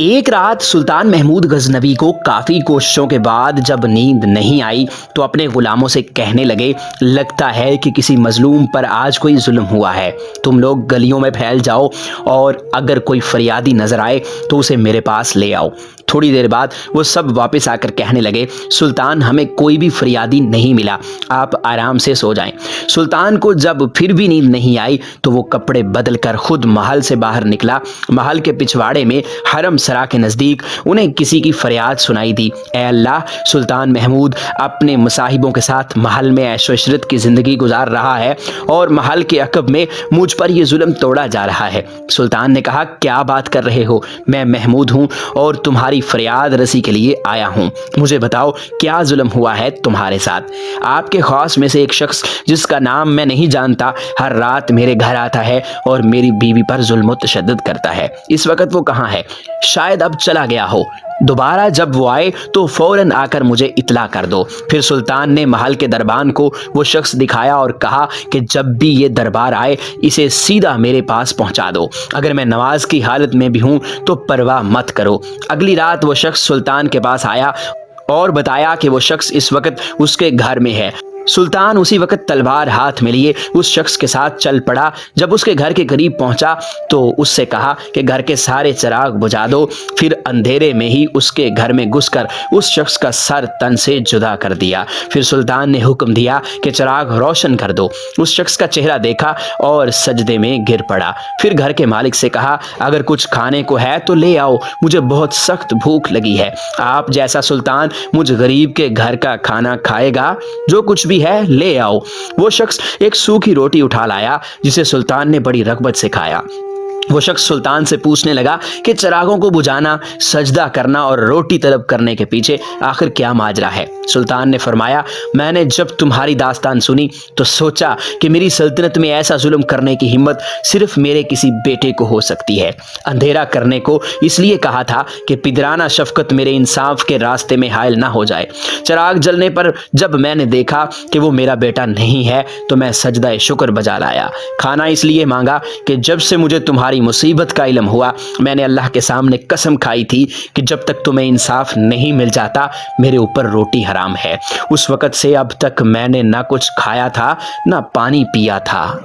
ایک رات سلطان محمود غزنوی کو کافی کوششوں کے بعد جب نیند نہیں آئی تو اپنے غلاموں سے کہنے لگے، لگتا ہے کہ کسی مظلوم پر آج کوئی ظلم ہوا ہے، تم لوگ گلیوں میں پھیل جاؤ اور اگر کوئی فریادی نظر آئے تو اسے میرے پاس لے آؤ۔ تھوڑی دیر بعد وہ سب واپس آ کر کہنے لگے، سلطان ہمیں کوئی بھی فریادی نہیں ملا، آپ آرام سے سو جائیں۔ سلطان کو جب پھر بھی نیند نہیں آئی تو وہ کپڑے بدل کر خود محل سے باہر نکلا۔ محل کے پچھواڑے میں حرم سرا کے نزدیک انہیں کسی کی فریاد سنائی دی، اے اللہ، سلطان محمود اپنے مصاحبوں کے ساتھ محل میں عیش و عشرت کی زندگی گزار رہا ہے اور محل کے عقب میں مجھ پر یہ ظلم توڑا جا رہا ہے۔ سلطان نے کہا، کیا بات کر رہے ہو؟ میں محمود ہوں اور تمہاری فریاد رسی کے لیے آیا ہوں۔ مجھے بتاؤ کیا ظلم ہوا ہے تمہارے ساتھ؟ آپ کے خاص میں سے ایک شخص جس کا نام میں نہیں جانتا ہر رات میرے گھر آتا ہے اور میری بیوی پر ظلم و تشدد کرتا ہے۔ اس وقت وہ کہاں ہے؟ شاید اب چلا گیا ہو۔ دوبارہ جب وہ آئے تو فوراً آ کر مجھے اطلاع کر دو۔ پھر سلطان نے محل کے دربان کو وہ شخص دکھایا اور کہا کہ جب بھی یہ دربار آئے اسے سیدھا میرے پاس پہنچا دو، اگر میں نماز کی حالت میں بھی ہوں تو پرواہ مت کرو۔ اگلی رات وہ شخص سلطان کے پاس آیا اور بتایا کہ وہ شخص اس وقت اس کے گھر میں ہے۔ سلطان اسی وقت تلوار ہاتھ میں لیے اس شخص کے ساتھ چل پڑا۔ جب اس کے گھر کے قریب پہنچا تو اس سے کہا کہ گھر کے سارے چراغ بجھا دو۔ پھر اندھیرے میں ہی اس کے گھر میں گھس کر اس شخص کا سر تن سے جدا کر دیا۔ پھر سلطان نے حکم دیا کہ چراغ روشن کر دو۔ اس شخص کا چہرہ دیکھا اور سجدے میں گر پڑا۔ پھر گھر کے مالک سے کہا، اگر کچھ کھانے کو ہے تو لے آؤ، مجھے بہت سخت بھوک لگی ہے۔ آپ جیسا سلطان مجھ غریب کے گھر کا کھانا کھائے گا؟ جو کچھ بھی ہے لے آؤ۔ وہ شخص ایک سوکھی روٹی اٹھا لایا جسے سلطان نے بڑی رغبت سے کھایا۔ وہ شخص سلطان سے پوچھنے لگا کہ چراغوں کو بجھانا، سجدہ کرنا اور روٹی طلب کرنے کے پیچھے آخر کیا ماجرا ہے؟ سلطان نے فرمایا، میں نے جب تمہاری داستان سنی تو سوچا کہ میری سلطنت میں ایسا ظلم کرنے کی ہمت صرف میرے کسی بیٹے کو ہو سکتی ہے۔ اندھیرا کرنے کو اس لیے کہا تھا کہ پدرانہ شفقت میرے انصاف کے راستے میں حائل نہ ہو جائے۔ چراغ جلنے پر جب میں نے دیکھا کہ وہ میرا بیٹا نہیں ہے تو میں سجدہ شکر بجا لایا۔ کھانا اس لیے مانگا کہ جب سے مجھے تمہاری مصیبت کا علم ہوا میں نے اللہ کے سامنے قسم کھائی تھی کہ جب تک تمہیں انصاف نہیں مل جاتا میرے اوپر روٹی حرام ہے۔ اس وقت سے اب تک میں نے نہ کچھ کھایا تھا نہ پانی پیا تھا۔